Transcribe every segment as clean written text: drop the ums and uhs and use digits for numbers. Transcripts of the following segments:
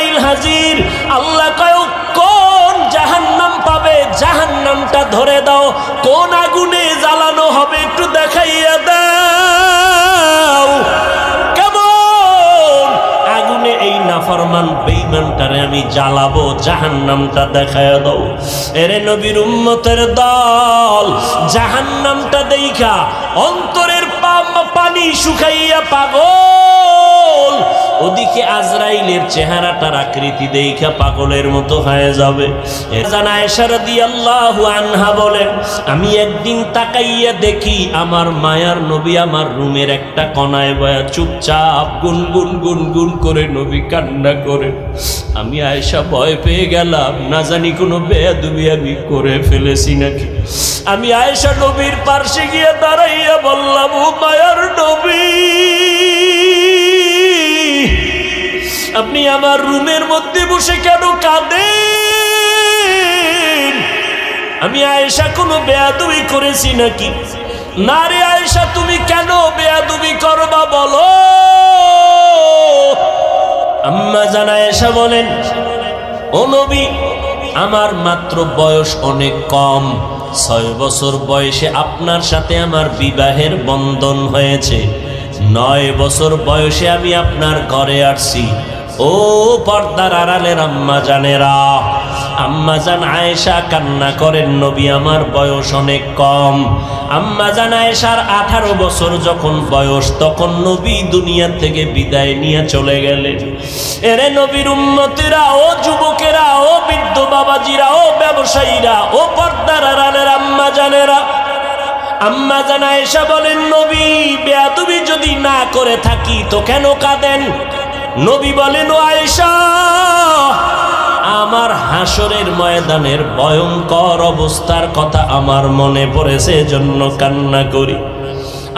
আজরাইল হাজির। আল্লাহ কয় কোন জাহান্নাম পাবে, জাহান্নামটা ধরে দাও, কোন আগুনে জ্বালানো হবে একটু দেখাইয়া দাও। কেমন আগুনে এই নাফরমান বেঈমানটারে আমি জ্বালাবো, জাহান্নামটা দেখাইয়া দাও। এরে নবীর উম্মতের দল, জাহান্নামটা দেইখা অন্তরের পানি শুকাইয়া পাগল, ওদিকে আজরাইলের চেহারাটার আকৃতি দেইখা পাগলের মতো হয়ে যাবে। আয়েশা রাদিয়াল্লাহু আনহা বলেন, আমি একদিন তাকাইয়া দেখি আমার মায়ার নবী আমার রুমের একটা কোণায় বয়া চুপচাপ গুনগুন গুনগুন করে নবী কান্না করে। আমি আয়েশা ভয় পেয়ে গেলাম, না জানি কোনো বেয়াদবি আমি করে ফেলেছি নাকি। আমি আয়েশা নবীর পাশে গিয়ে দাঁড়াইয়া বললাম, ও মায়ার নবী, আপনি আমার রুমের মধ্যে বসে কেন কাঁদেন? আমি আয়েশা কোনো বেয়াদবি করেছি নাকি? না রে আয়েশা, তুমি কেন বেয়াদবি করবা বলো। আম্মা জান আয়েশা বলেন, ও নবী, আমার মাত্র বয়স অনেক কম, 6 বছর বয়সে আপনার সাথে আমার বিবাহের বন্ধন হয়েছে। 9 বছর বয়সে আমি আপনার ঘরে আসছি। ও পর্দার আড়ালের আম্মা জানেরা, আম্মা জান আয়েশা কান্না করেন, নবী আমার বয়স অনেক কম। আম্মা জান আয়েশার 18 বছর যখন বয়স, তখন নবী দুনিয়া থেকে বিদায় নিয়ে চলে গেলেন। এরে নবীর উম্মতেরা, ও যুবকেরা, ও বৃদ্ধ বাবাজিরা, ও ব্যবসায়ীরা, ও পর্দার আড়ালের আম্মা জানেরা, আম্মা জান আয়েশা বলেন, নবী বেয়াদবি যদি না করে থাকি তো কেন কাঁদেন? নবী বলেন, ও আয়েশা, আমার হাসরের ময়দানের ভয়ঙ্কর অবস্থার কথা আমার মনে পড়েছে, জন্য কান্না করি।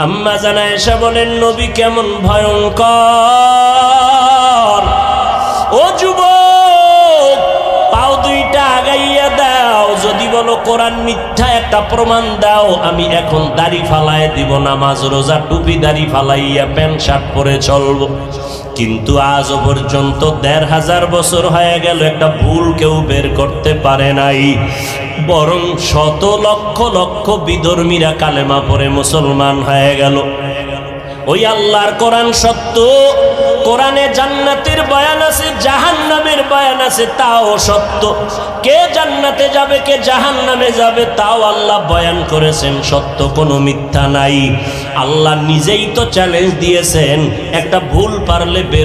আম্মা জান আয়েশা বলেন, নবী কেমন ভয়ঙ্কর? ও যুবক, পাও দুইটা আগাইয়া দাও, যদি বলো কোরআন মিথ্যা একটা প্রমাণ দাও, আমি এখন দাড়ি ফালায় দিব, নামাজ রোজা টুপি দাড়ি ফালাইয়া প্যান্ট শার্ট পরে চলবো। কিন্তু আজও পর্যন্ত 1500 বছর হয়ে গেল, একটা ভুল কেউ বের করতে পারে নাই। বরং শত লক্ষ লক্ষ বিধর্মীরা কালেমা পড়ে মুসলমান হয়ে গেল। ওই আল্লাহর কোরআন সত্য, কোরআনে জান্নাতের বয়ান আছে, জাহান্নামের বয়ান আছে, তাও সত্য। কে জান্নাতে যাবে, কে জাহান্নামে যাবে, তাও আল্লাহ বয়ান করেছেন, সত্য, কোনো মিথ্যা নাই। আল্লাহ নিজেই তো চ্যালেঞ্জ দিয়েছেন, একটা ভুল পারলে বের